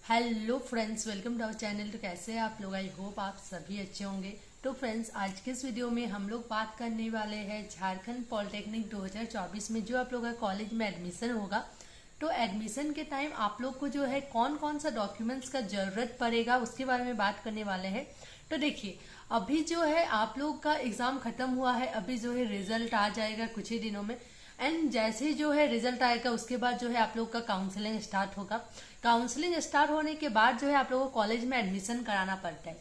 Hello friends, welcome to our channel. तो कैसे हैं आप लोग? आई होप आप सभी अच्छे होंगे। तो फ्रेंड्स, आज के इस वीडियो में हम लोग बात करने वाले हैं झारखंड पॉलिटेक्निक 2024 में जो आप लोग का कॉलेज में एडमिशन होगा। तो एडमिशन के टाइम आप लोग को जो है कौन कौन सा डॉक्यूमेंट्स का जरूरत पड़ेगा उसके बारे में बात करने वाले हैं। तो देखिए, अभी जो है आप लोग का एग्जाम खत्म हुआ है, अभी जो है रिजल्ट आ जाएगा कुछ ही दिनों में। एंड जैसे ही जो है रिजल्ट आएगा उसके बाद जो है आप लोग का काउंसलिंग स्टार्ट होगा। काउंसलिंग स्टार्ट होने के बाद जो है आप लोगों को कॉलेज में एडमिशन कराना पड़ता है।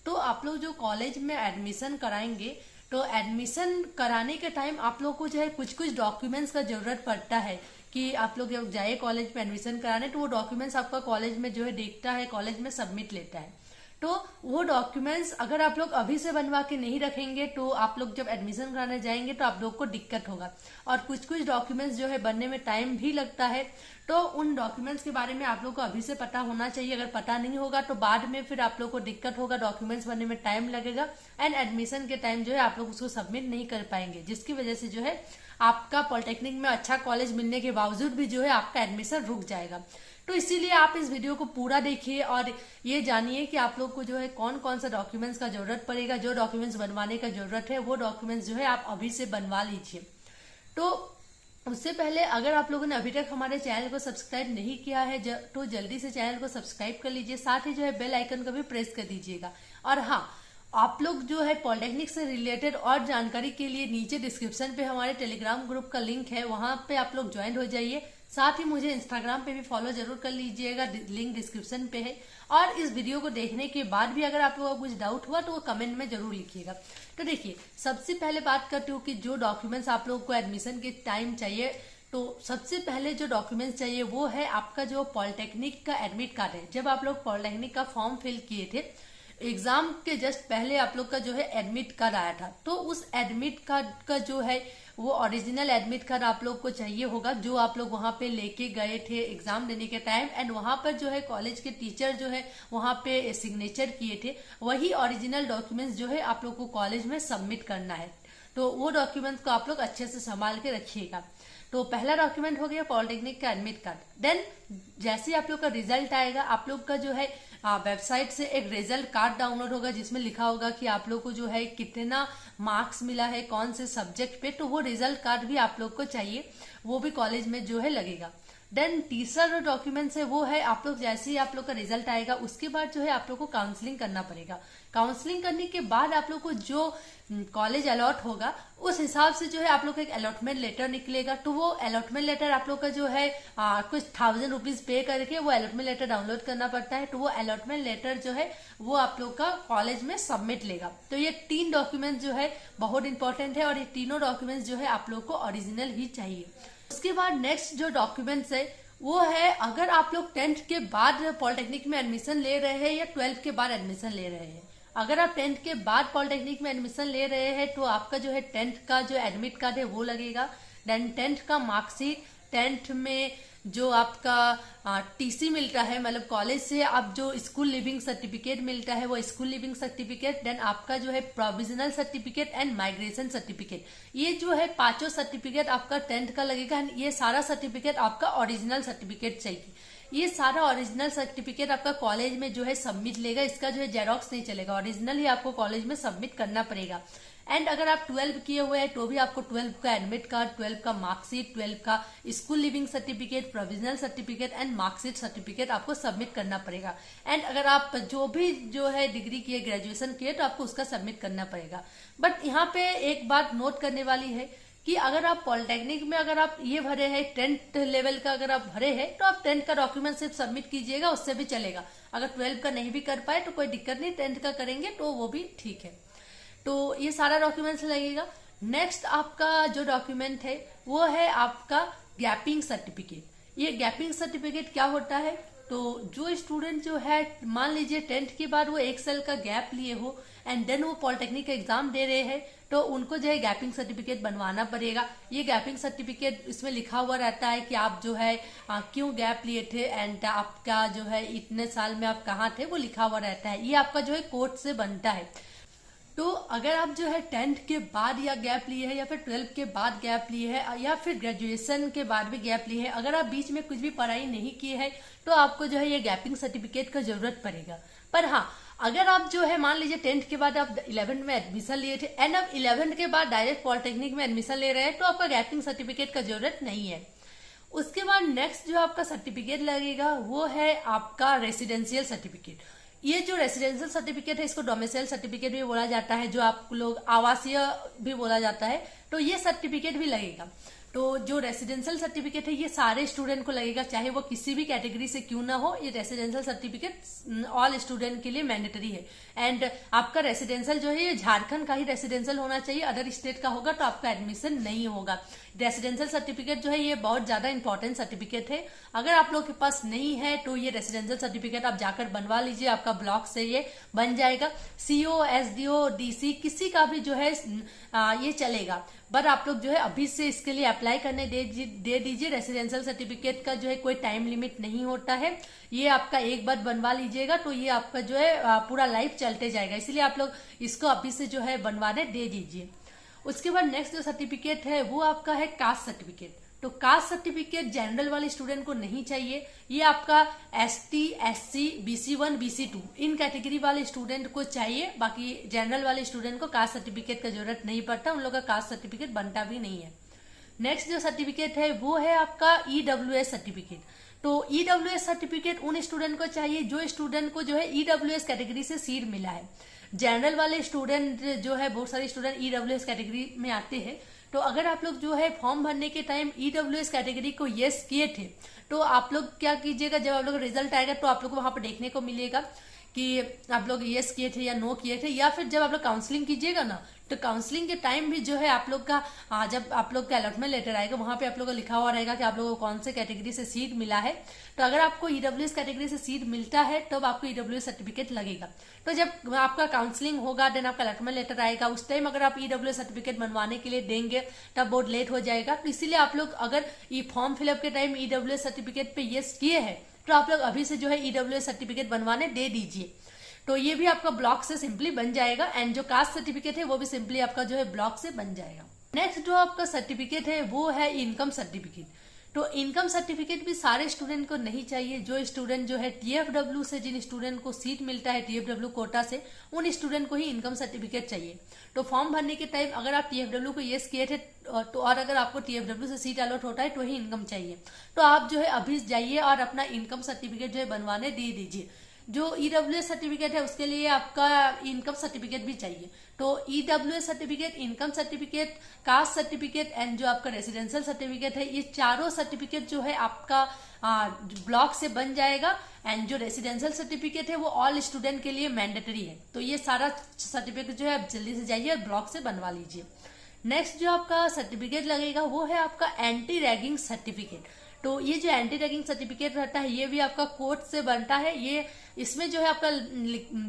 तो आप लोग जो कॉलेज में एडमिशन कराएंगे, तो एडमिशन कराने के टाइम आप लोग को जो है कुछ कुछ डॉक्यूमेंट्स का जरूरत पड़ता है कि आप लोग जब जाए कॉलेज में एडमिशन कराने तो वो डॉक्यूमेंट्स आपका कॉलेज में जो है देखता है, कॉलेज में सबमिट लेता है। तो वो डॉक्यूमेंट्स अगर आप लोग अभी से बनवा के नहीं रखेंगे तो आप लोग जब एडमिशन कराने जाएंगे तो आप लोग को दिक्कत होगा। और कुछ कुछ डॉक्यूमेंट्स जो है बनने में टाइम भी लगता है। तो उन डॉक्यूमेंट्स के बारे में आप लोग को अभी से पता होना चाहिए। अगर पता नहीं होगा तो बाद में फिर आप लोग को दिक्कत होगा, डॉक्यूमेंट्स बनने में टाइम लगेगा एंड एडमिशन के टाइम जो है आप लोग उसको सबमिट नहीं कर पाएंगे, जिसकी वजह से जो है आपका पॉलिटेक्निक में अच्छा कॉलेज मिलने के बावजूद भी जो है आपका एडमिशन रुक जाएगा। तो इसीलिए आप इस वीडियो को पूरा देखिए और ये जानिए कि आप लोग को जो है कौन कौन सा डॉक्यूमेंट्स का जरूरत पड़ेगा। जो डॉक्यूमेंट्स बनवाने का जरूरत है वो डॉक्यूमेंट्स जो है आप अभी से बनवा लीजिए। तो उससे पहले अगर आप लोगों ने अभी तक हमारे चैनल को सब्सक्राइब नहीं किया है तो जल्दी से चैनल को सब्सक्राइब कर लीजिए, साथ ही जो है बेल आइकन को भी प्रेस कर दीजिएगा। और हाँ, आप लोग जो है पॉलिटेक्निक से रिलेटेड और जानकारी के लिए नीचे डिस्क्रिप्शन पे हमारे टेलीग्राम ग्रुप का लिंक है, वहां पे आप लोग ज्वाइन हो जाइए। साथ ही मुझे इंस्टाग्राम पे भी फॉलो जरूर कर लीजिएगा, लिंक डिस्क्रिप्शन पे है। और इस वीडियो को देखने के बाद भी अगर आप लोगों को कुछ डाउट हुआ तो वो कमेंट में जरूर लिखिएगा। तो देखिए, सबसे पहले बात करती हूँ कि जो डॉक्यूमेंट्स आप लोग को एडमिशन के टाइम चाहिए। तो सबसे पहले जो डॉक्यूमेंट्स चाहिए वो है आपका जो पॉलिटेक्निक का एडमिट कार्ड है। जब आप लोग पॉलिटेक्निक का फॉर्म फिल किए थे, एग्जाम के जस्ट पहले आप लोग का जो है एडमिट कार्ड आया था, तो उस एडमिट कार्ड का जो है वो ओरिजिनल एडमिट कार्ड आप लोग को चाहिए होगा, जो आप लोग वहां पे लेके गए थे एग्जाम देने के टाइम। एंड वहां पर जो है कॉलेज के टीचर जो है वहां पे सिग्नेचर किए थे, वही ओरिजिनल डॉक्यूमेंट्स जो है आप लोग को कॉलेज में सबमिट करना है। तो वो डॉक्यूमेंट्स को आप लोग अच्छे से संभाल के रखिएगा। तो पहला डॉक्यूमेंट हो गया पॉलिटेक्निक का एडमिट कार्ड। देन जैसे ही आप लोग का रिजल्ट आएगा, आप लोग का जो है वेबसाइट से एक रिजल्ट कार्ड डाउनलोड होगा जिसमें लिखा होगा कि आप लोग को जो है कितना मार्क्स मिला है कौन से सब्जेक्ट पे। तो वो रिजल्ट कार्ड भी आप लोग को चाहिए, वो भी कॉलेज में जो है लगेगा। देन तीसरा जो डॉक्यूमेंट्स है वो है आप लोग जैसे ही आप लोग का रिजल्ट आएगा उसके बाद जो है आप लोग को काउंसलिंग करना पड़ेगा। काउंसलिंग करने के बाद आप लोग को जो कॉलेज अलॉट होगा उस हिसाब से जो है आप लोग का एक अलॉटमेंट लेटर निकलेगा। तो वो अलॉटमेंट लेटर आप लोग का जो है कुछ 1000 रुपीज पे करके वो अलॉटमेंट लेटर डाउनलोड करना पड़ता है। तो वो अलॉटमेंट लेटर जो है वो आप लोग का कॉलेज में सबमिट लेगा। तो ये 3 डॉक्यूमेंट जो है बहुत इंपॉर्टेंट है और ये तीनों डॉक्यूमेंट्स जो है आप लोग को ओरिजिनल ही चाहिए। उसके बाद नेक्स्ट जो डॉक्यूमेंट्स है वो है, अगर आप लोग 10th के बाद पॉलिटेक्निक में एडमिशन ले रहे हैं या 12th के बाद एडमिशन ले रहे हैं। अगर आप 10th के बाद पॉलिटेक्निक में एडमिशन ले रहे हैं तो आपका जो है 10th का जो एडमिट कार्ड है वो लगेगा। देन 10th का मार्कशीट, 10th में जो आपका टीसी मिलता है, मतलब कॉलेज से आप जो स्कूल लिविंग सर्टिफिकेट मिलता है वो स्कूल लिविंग सर्टिफिकेट। देन आपका जो है provisional certificate and migration certificate, ये जो है 5 सर्टिफिकेट आपका 10th का लगेगा। ये सारा सर्टिफिकेट आपका ओरिजिनल सर्टिफिकेट चाहिए। ये सारा ओरिजिनल सर्टिफिकेट आपका कॉलेज में जो है सबमिट लेगा, इसका जो है जेरोक्स नहीं चलेगा, ओरिजिनल ही आपको कॉलेज में सबमिट करना पड़ेगा। एंड अगर आप 12 किए हुए हैं तो भी आपको 12 का एडमिट कार्ड, 12 का मार्कशीट, 12 का school leaving certificate, provisional certificate and marksheet certificate आपको सबमिट करना पड़ेगा। एंड अगर आप जो भी जो है डिग्री किए, ग्रेजुएशन किए, तो आपको उसका सबमिट करना पड़ेगा। बट यहाँ पे एक बात नोट करने वाली है कि अगर आप पॉलिटेक्निक में अगर आप ये भरे हैं 10th लेवल का अगर आप भरे हैं तो आप 10th का डॉक्यूमेंट सिर्फ सबमिट कीजिएगा, उससे भी चलेगा। अगर 12 का नहीं भी कर पाए तो कोई दिक्कत नहीं, 10th का करेंगे तो वो भी ठीक है। तो ये सारा डॉक्यूमेंट्स लगेगा। नेक्स्ट आपका जो डॉक्यूमेंट है वो है आपका गैपिंग सर्टिफिकेट। ये गैपिंग सर्टिफिकेट क्या होता है? तो जो स्टूडेंट जो है मान लीजिए 10th के बाद वो 1 साल का गैप लिए हो एंड देन वो पॉलिटेक्निक का एग्जाम दे रहे हैं, तो उनको जो है गैपिंग सर्टिफिकेट बनवाना पड़ेगा। ये गैपिंग सर्टिफिकेट इसमें लिखा हुआ रहता है कि आप जो है क्यों गैप लिए थे एंड आपका जो है इतने साल में आप कहाँ थे वो लिखा हुआ रहता है। ये आपका जो है कोर्ट से बनता है। तो अगर आप जो है 10th के बाद या गैप लिए है या फिर 12th के बाद गैप लिए है या फिर ग्रेजुएशन के बाद भी गैप लिए है, अगर आप बीच में कुछ भी पढ़ाई नहीं किए है तो आपको जो है ये गैपिंग सर्टिफिकेट का जरूरत पड़ेगा। पर हाँ, अगर आप जो है मान लीजिए 10th के बाद आप 11th में एडमिशन लिए थे एंड अब 11th के बाद डायरेक्ट पॉलिटेक्निक में एडमिशन ले रहे हैं तो आपका गैपिंग सर्टिफिकेट का जरूरत नहीं है। उसके बाद नेक्स्ट जो आपका सर्टिफिकेट लगेगा वो है आपका रेसिडेंशियल सर्टिफिकेट। ये जो रेसिडेंशियल सर्टिफिकेट है इसको डोमिसाइल सर्टिफिकेट भी बोला जाता है, जो आप लोग आवासीय भी बोला जाता है, तो ये सर्टिफिकेट भी लगेगा। तो जो रेसिडेंशियल सर्टिफिकेट है ये सारे स्टूडेंट को लगेगा, चाहे वो किसी भी कैटेगरी से क्यों ना हो। ये रेसिडेंशियल सर्टिफिकेट ऑल स्टूडेंट के लिए मैंडेटरी है। एंड आपका रेसिडेंशियल जो है ये झारखंड का ही रेसिडेंशियल होना चाहिए, अदर स्टेट का होगा तो आपका एडमिशन नहीं होगा। रेसिडेंशियल सर्टिफिकेट जो है ये बहुत ज्यादा इंपॉर्टेंट सर्टिफिकेट है। अगर आप लोग के पास नहीं है तो ये रेसिडेंशियल सर्टिफिकेट आप जाकर बनवा लीजिए, आपका ब्लॉक से ये बन जाएगा। सीओ, एसडीओ, डीसी किसी का भी जो है ये चलेगा, बट आप लोग जो है अभी से इसके लिए अप्लाई करने दे दीजिए। रेसिडेंशियल सर्टिफिकेट का जो है कोई टाइम लिमिट नहीं होता है, ये आपका एक बार बनवा लीजिएगा तो ये आपका जो है पूरा लाइफ चलते जाएगा, इसलिए आप लोग इसको अभी से जो है बनवाने दे दीजिए। उसके बाद नेक्स्ट जो सर्टिफिकेट है वो आपका है कास्ट सर्टिफिकेट। तो कास्ट सर्टिफिकेट जनरल वाले स्टूडेंट को नहीं चाहिए, ये आपका एसटी, एससी, BC1, BC2 इन कैटेगरी वाले स्टूडेंट को चाहिए। बाकी जनरल वाले स्टूडेंट को कास्ट सर्टिफिकेट का जरूरत नहीं पड़ता, उन लोग का कास्ट सर्टिफिकेट बनता भी नहीं है। नेक्स्ट जो सर्टिफिकेट है वो है आपका EWS सर्टिफिकेट। तो EWS सर्टिफिकेट उन स्टूडेंट को चाहिए जो स्टूडेंट को जो है EWS कैटेगरी से सीट मिला है। जनरल वाले स्टूडेंट जो है बहुत सारे स्टूडेंट EWS कैटेगरी में आते हैं, तो अगर आप लोग जो है फॉर्म भरने के टाइम EWS कैटेगरी को यस किए थे तो आप लोग क्या कीजिएगा, जब आप लोग रिजल्ट आएगा तो आप लोग को वहां पर देखने को मिलेगा कि आप लोग यस किए थे या नो किए थे। या फिर जब आप लोग काउंसलिंग कीजिएगा ना तो काउंसलिंग के टाइम भी जो है आप लोग का जब आप लोग का अलॉटमेंट लेटर आएगा वहां पे आप लोग को लिखा हुआ रहेगा कि आप लोगों को कौन से कैटेगरी से सीट मिला है। तो अगर आपको EWS कैटेगरी से सीट मिलता है तब आपको EWS सर्टिफिकेट लगेगा। तो जब आपका काउंसलिंग होगा देन आपका अलॉटमेंट लेटर आएगा, उस टाइम अगर आप EWS सर्टिफिकेट बनवाने के लिए देंगे तब बहुत लेट हो जाएगा। तो इसीलिए आप लोग अगर फॉर्म फिलअप के टाइम EWS सर्टिफिकेट पे यस किए हैं तो आप लोग अभी से जो है EWS सर्टिफिकेट बनवाने दे दीजिए। तो ये भी आपका ब्लॉक से सिंपली बन जाएगा एंड जो कास्ट सर्टिफिकेट है वो भी सिंपली आपका जो है ब्लॉक से बन जाएगा। नेक्स्ट जो आपका सर्टिफिकेट है वो है इनकम सर्टिफिकेट। तो इनकम सर्टिफिकेट भी सारे स्टूडेंट को नहीं चाहिए। जो स्टूडेंट जो है TFW से, जिन स्टूडेंट को सीट मिलता है TFW कोटा से, उन स्टूडेंट को ही इनकम सर्टिफिकेट चाहिए। तो फॉर्म भरने के टाइम अगर आप TFW को यस किए थे तो और अगर आपको TFW से सीट अलॉट होता है तो ही इनकम चाहिए। तो आप जो है अभी जाइए और अपना इनकम सर्टिफिकेट जो है बनवाने दे दीजिए। जो EWS सर्टिफिकेट है उसके लिए आपका इनकम सर्टिफिकेट भी चाहिए। तो EWS certificate, income certificate, caste certificate and जो आपका रेसिडेंशियल सर्टिफिकेट है, ये चारों सर्टिफिकेट जो है आपका ब्लॉक से बन जाएगा। एंड जो रेसिडेंशियल सर्टिफिकेट है वो ऑल स्टूडेंट के लिए मैंडेटरी है। तो ये सारा सर्टिफिकेट जो है आप जल्दी से जाइए और ब्लॉक से बनवा लीजिए। नेक्स्ट जो आपका सर्टिफिकेट लगेगा वो है आपका एंटी रैगिंग सर्टिफिकेट। तो ये जो एंटी रैगिंग सर्टिफिकेट रहता है ये भी आपका कोर्ट से बनता है। ये इसमें जो है आपका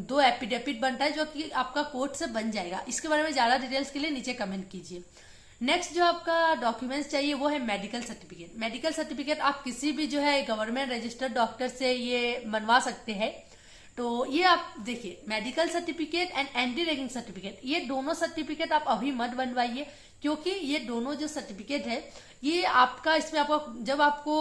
2 एफिडेविट बनता है जो कि आपका कोर्ट से बन जाएगा। इसके बारे में ज्यादा डिटेल्स के लिए नीचे कमेंट कीजिए। नेक्स्ट जो आपका डॉक्यूमेंट्स चाहिए वो है मेडिकल सर्टिफिकेट। मेडिकल सर्टिफिकेट आप किसी भी जो है गवर्नमेंट रजिस्टर्ड डॉक्टर से ये बनवा सकते हैं। तो ये आप देखिए, medical certificate and anti ragging certificate, ये दोनों सर्टिफिकेट आप अभी मत बनवाइए, क्योंकि ये दोनों जो सर्टिफिकेट है ये आपका, इसमें आपको जब आपको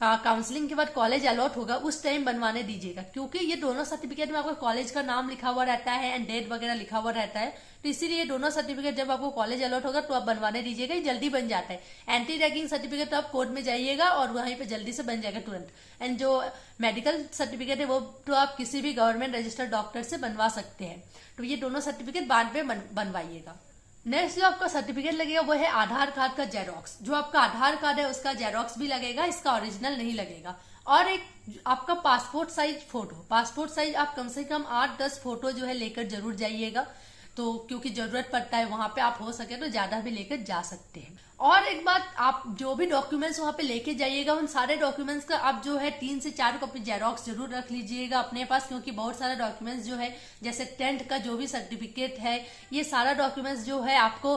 काउंसलिंग के बाद कॉलेज अलॉट होगा उस टाइम बनवाने दीजिएगा, क्योंकि ये दोनों सर्टिफिकेट में आपका कॉलेज का नाम लिखा हुआ रहता है एंड डेट वगैरह लिखा हुआ रहता है। तो इसीलिए दोनों सर्टिफिकेट जब आपको कॉलेज अलॉट होगा तो आप बनवाने दीजिएगा, ये जल्दी बन जाता है। एंटी रैगिंग सर्टिफिकेट तो आप कोर्ट में जाइएगा और वहीं पे जल्दी से बन जाएगा तुरंत। एंड जो मेडिकल सर्टिफिकेट है वो तो आप किसी भी गवर्नमेंट रजिस्टर्ड डॉक्टर से बनवा सकते हैं। तो ये दोनों सर्टिफिकेट बाद में बनवाइएगा। नेक्स्ट जो आपका सर्टिफिकेट लगेगा वो है आधार कार्ड का जेरोक्स। जो आपका आधार कार्ड है उसका जेरोक्स भी लगेगा, इसका ओरिजिनल नहीं लगेगा। और एक आपका passport size photo, passport size आप कम से कम 8-10 फोटो जो है लेकर जरूर जाइएगा। तो क्योंकि जरूरत पड़ता है वहां पे, आप हो सके तो ज्यादा भी लेकर जा सकते हैं। और एक बात, आप जो भी डॉक्यूमेंट्स वहां पे लेके जाइएगा उन सारे डॉक्यूमेंट्स का आप जो है 3 से 4 कॉपी जेरोक्स जरूर रख लीजिएगा अपने पास, क्योंकि बहुत सारा डॉक्यूमेंट्स जो है जैसे 10th का जो भी सर्टिफिकेट है, ये सारा डॉक्यूमेंट्स जो है आपको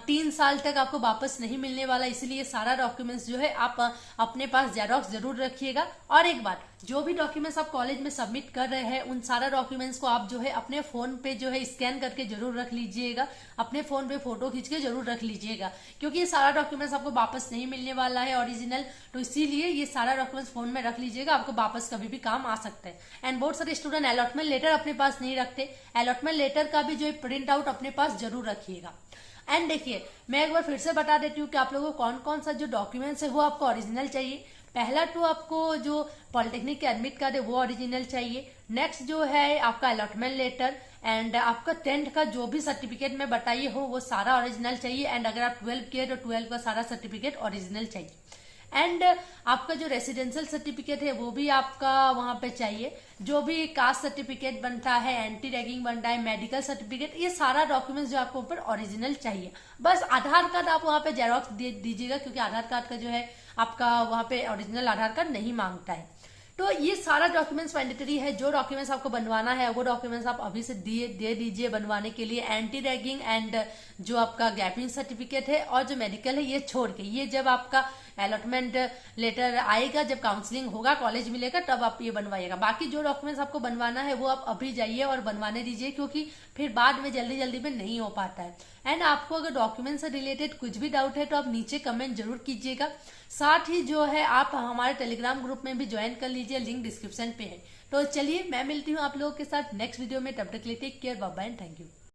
3 साल तक आपको वापस नहीं मिलने वाला, इसलिए ये सारा डॉक्यूमेंट्स जो है आप अपने पास जेरोक्स जरूर रखिएगा। और एक बात, जो भी डॉक्यूमेंट्स आप कॉलेज में सबमिट कर रहे हैं उन सारा डॉक्यूमेंट्स को आप जो है अपने फोन पे जो है स्कैन करके जरूर रख लीजिएगा, अपने फोन पे फोटो खींच के जरूर रख लीजिएगा, क्योंकि ये सारा डॉक्यूमेंट्स आपको वापस नहीं मिलने वाला है ओरिजिनल, तो इसीलिए ये सारा डॉक्यूमेंट्स फोन में रख लीजिएगा, आपको वापस कभी भी काम आ सकता है। एंड बहुत सारे स्टूडेंट अलॉटमेंट लेटर अपने पास नहीं रखते, अलॉटमेंट लेटर का भी जो है प्रिंट आउट अपने पास जरूर रखिएगा। एंड देखिए, मैं एक बार फिर से बता देती हूँ कि आप लोगों को कौन कौन सा जो डॉक्यूमेंट्स है वो आपको ओरिजिनल चाहिए। पहला तो आपको जो पॉलिटेक्निक के एडमिट कार्ड है वो ओरिजिनल चाहिए। नेक्स्ट जो है आपका अलॉटमेंट लेटर, एंड आपका 10th का जो भी सर्टिफिकेट में बताइए हो वो सारा ओरिजिनल चाहिए। एंड अगर आप 12 किए तो 12 का सारा सर्टिफिकेट ओरिजिनल चाहिए। एंड आपका जो रेसिडेंशियल सर्टिफिकेट है वो भी आपका वहां पे चाहिए। जो भी कास्ट सर्टिफिकेट बनता है, एंटी रैगिंग बनता है, मेडिकल सर्टिफिकेट, ये सारा डॉक्यूमेंट्स जो आपको ऊपर ओरिजिनल चाहिए। बस आधार कार्ड आप वहां पे जेरोक्स दे दीजिएगा, क्योंकि आधार कार्ड का जो है आपका वहां पे ओरिजिनल आधार कार्ड नहीं मांगता है। तो ये सारा डॉक्यूमेंट्स मैंडेटरी है। जो डॉक्यूमेंट्स आपको बनवाना है वो डॉक्यूमेंट्स आप अभी से दे दीजिए बनवाने के लिए। एंटी रैगिंग एंड जो आपका गैपिंग सर्टिफिकेट है और जो मेडिकल है ये छोड़ के, ये जब आपका अलॉटमेंट लेटर आएगा, जब काउंसलिंग होगा, कॉलेज मिलेगा, तब आप ये बनवाइएगा। बाकी जो डॉक्यूमेंट्स आपको बनवाना है वो आप अभी जाइए और बनवाने दीजिए, क्योंकि फिर बाद में जल्दी जल्दी में नहीं हो पाता है। एंड आपको अगर डॉक्यूमेंट से रिलेटेड कुछ भी डाउट है तो आप नीचे कमेंट जरूर कीजिएगा। साथ ही जो है आप हमारे टेलीग्राम ग्रुप में भी ज्वाइन कर लीजिए, लिंक डिस्क्रिप्शन पे है। तो चलिए, मैं मिलती हूँ आप लोगों के साथ नेक्स्ट वीडियो में। तब तक के लिए take care, bye bye and thank you.